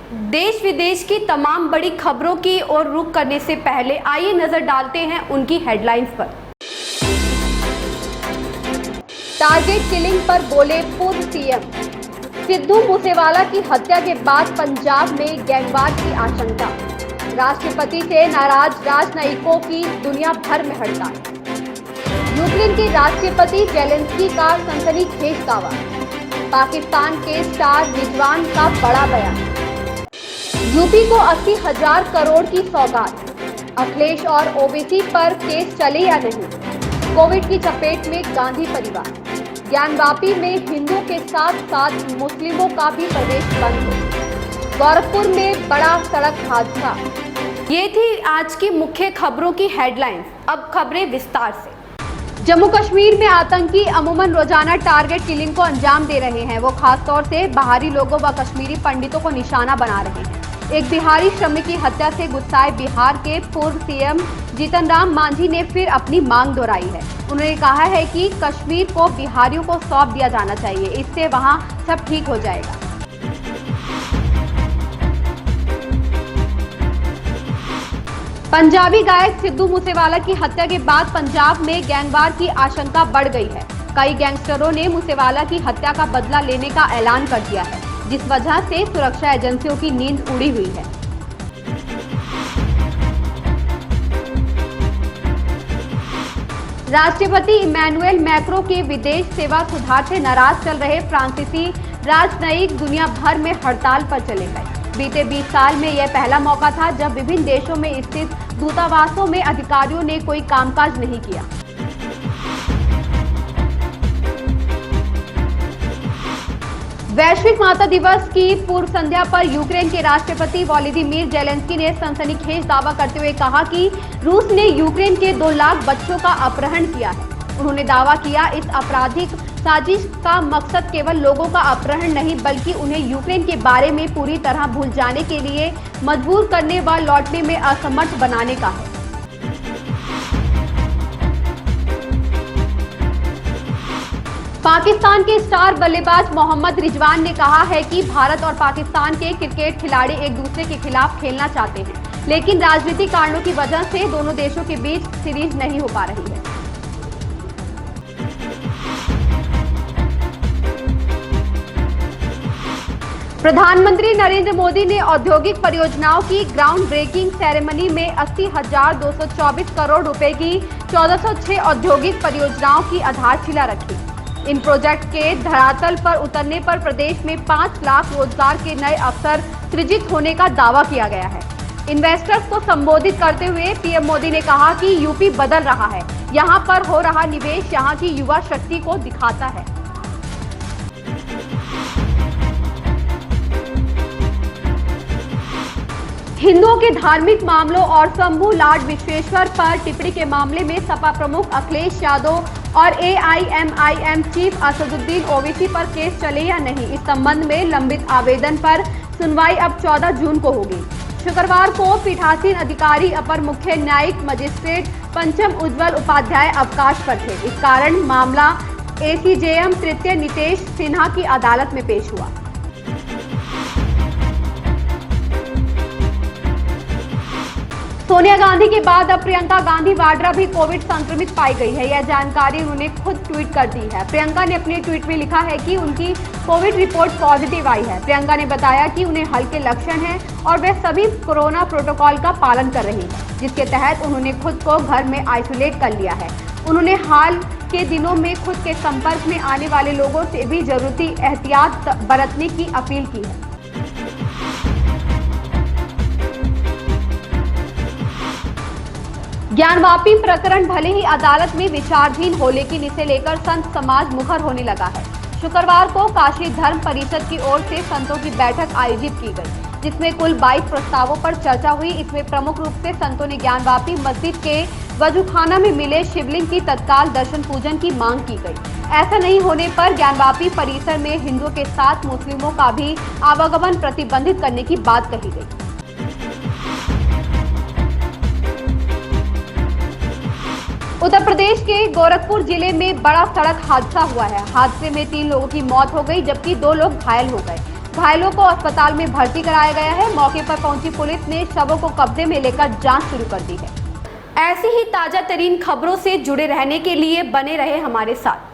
देश विदेश की तमाम बड़ी खबरों की ओर रुख करने से पहले आइए नजर डालते हैं उनकी हेडलाइंस पर। टारगेट किलिंग पर बोले पूर्व सीएम। सिद्धू मूसेवाला की हत्या के बाद पंजाब में गैंगवार की आशंका। राष्ट्रपति से नाराज राजनयिकों की दुनिया भर में हड़ताल। यूक्रेन के राष्ट्रपति जेलेंस्की का सनसनीखेज दावा। पाकिस्तान के स्टार रिजवान का बड़ा बयान। यूपी को 80,000 करोड़ की सौगात। अखिलेश और ओवैसी पर केस चले या नहीं। कोविड की चपेट में गांधी परिवार। ज्ञानवापी में हिंदू के साथ साथ मुस्लिमों का भी प्रवेश बंद हो। गोरखपुर में बड़ा सड़क हादसा। ये थी आज की मुख्य खबरों की हेडलाइंस। अब खबरें विस्तार से। जम्मू कश्मीर में आतंकी अमूमन रोजाना टारगेट किलिंग को अंजाम दे रहे हैं। वो खासतौर से बाहरी लोगों व कश्मीरी पंडितों को निशाना बना रहे हैं। एक बिहारी श्रमिक की हत्या से गुस्साए बिहार के पूर्व सीएम जीतन राम मांझी ने फिर अपनी मांग दोहराई है। उन्होंने कहा है कि कश्मीर को बिहारियों को सौंप दिया जाना चाहिए, इससे वहां सब ठीक हो जाएगा। पंजाबी गायक सिद्धू मूसेवाला की हत्या के बाद पंजाब में गैंगवार की आशंका बढ़ गई है। कई गैंगस्टरों ने मूसेवाला की हत्या का बदला लेने का ऐलान कर दिया है, जिस वजह से सुरक्षा एजेंसियों की नींद उड़ी हुई है। राष्ट्रपति इमैनुएल मैक्रों के विदेश सेवा सुधार से नाराज चल रहे फ्रांसीसी राजनयिक दुनिया भर में हड़ताल पर चले गए। बीते 20 साल में यह पहला मौका था जब विभिन्न देशों में स्थित दूतावासों में अधिकारियों ने कोई कामकाज नहीं किया। वैश्विक माता दिवस की पूर्व संध्या पर यूक्रेन के राष्ट्रपति वोलोदिमीर जेलेंस्की ने सनसनीखेज दावा करते हुए कहा कि रूस ने यूक्रेन के 2 लाख बच्चों का अपहरण किया है। उन्होंने दावा किया इस आपराधिक साजिश का मकसद केवल लोगों का अपहरण नहीं बल्कि उन्हें यूक्रेन के बारे में पूरी तरह भूल जाने के लिए मजबूर करने व लौटने में असमर्थ बनाने का है। पाकिस्तान के स्टार बल्लेबाज मोहम्मद रिजवान ने कहा है कि भारत और पाकिस्तान के क्रिकेट खिलाड़ी एक दूसरे के खिलाफ खेलना चाहते हैं, लेकिन राजनीतिक कारणों की वजह से दोनों देशों के बीच सीरीज नहीं हो पा रही है। प्रधानमंत्री नरेंद्र मोदी ने औद्योगिक परियोजनाओं की ग्राउंड ब्रेकिंग सेरेमनी में 80,224 करोड़ रुपए की 1406 औद्योगिक परियोजनाओं की आधारशिला रखी। इन प्रोजेक्ट के धरातल पर उतरने पर प्रदेश में 5 लाख रोजगार के नए अवसर सृजित होने का दावा किया गया है। इन्वेस्टर्स को संबोधित करते हुए पीएम मोदी ने कहा कि यूपी बदल रहा है, यहां पर हो रहा निवेश यहां की युवा शक्ति को दिखाता है। हिंदुओं के धार्मिक मामलों और शंभू लॉर्ड विश्वेश्वर पर टिप्पणी के मामले में सपा प्रमुख अखिलेश यादव और एआईएमआईएम चीफ असदुद्दीन ओवैसी पर केस चले या नहीं, इस संबंध में लंबित आवेदन पर सुनवाई अब 14 जून को होगी। शुक्रवार को पीठासीन अधिकारी अपर मुख्य न्यायिक मजिस्ट्रेट पंचम उज्ज्वल उपाध्याय अवकाश पर थे। इस कारण मामला एसीजेएम तृतीय नितेश सिन्हा की अदालत में पेश हुआ। सोनिया गांधी के बाद अब प्रियंका गांधी वाड्रा भी कोविड संक्रमित पाई गई है। यह जानकारी उन्होंने खुद ट्वीट कर दी है। प्रियंका ने अपने ट्वीट में लिखा है कि उनकी कोविड रिपोर्ट पॉजिटिव आई है। प्रियंका ने बताया कि उन्हें हल्के लक्षण हैं और वे सभी कोरोना प्रोटोकॉल का पालन कर रही हैं, जिसके तहत उन्होंने खुद को घर में आइसोलेट कर लिया है। उन्होंने हाल के दिनों में खुद के संपर्क में आने वाले लोगों से भी जरूरी एहतियात बरतने की अपील की है। ज्ञानवापी प्रकरण भले ही अदालत में विचाराधीन हो, लेकिन इसे लेकर संत समाज मुखर होने लगा है। शुक्रवार को काशी धर्म परिषद की ओर से संतों की बैठक आयोजित की गई, जिसमें कुल 22 प्रस्तावों पर चर्चा हुई। इसमें प्रमुख रूप से संतों ने ज्ञानवापी मस्जिद के वजूखाना में मिले शिवलिंग की तत्काल दर्शन पूजन की मांग की गई। ऐसा नहीं होने पर ज्ञानवापी परिसर में हिंदुओं के साथ मुस्लिमों का भी आवागमन प्रतिबंधित करने की बात कही गई। उत्तर प्रदेश के गोरखपुर जिले में बड़ा सड़क हादसा हुआ है। हादसे में 3 लोगों की मौत हो गई जबकि 2 लोग घायल हो गए। घायलों को अस्पताल में भर्ती कराया गया है। मौके पर पहुंची पुलिस ने शवों को कब्जे में लेकर जांच शुरू कर दी है। ऐसी ही ताजा तरीन खबरों से जुड़े रहने के लिए बने रहे हमारे साथ।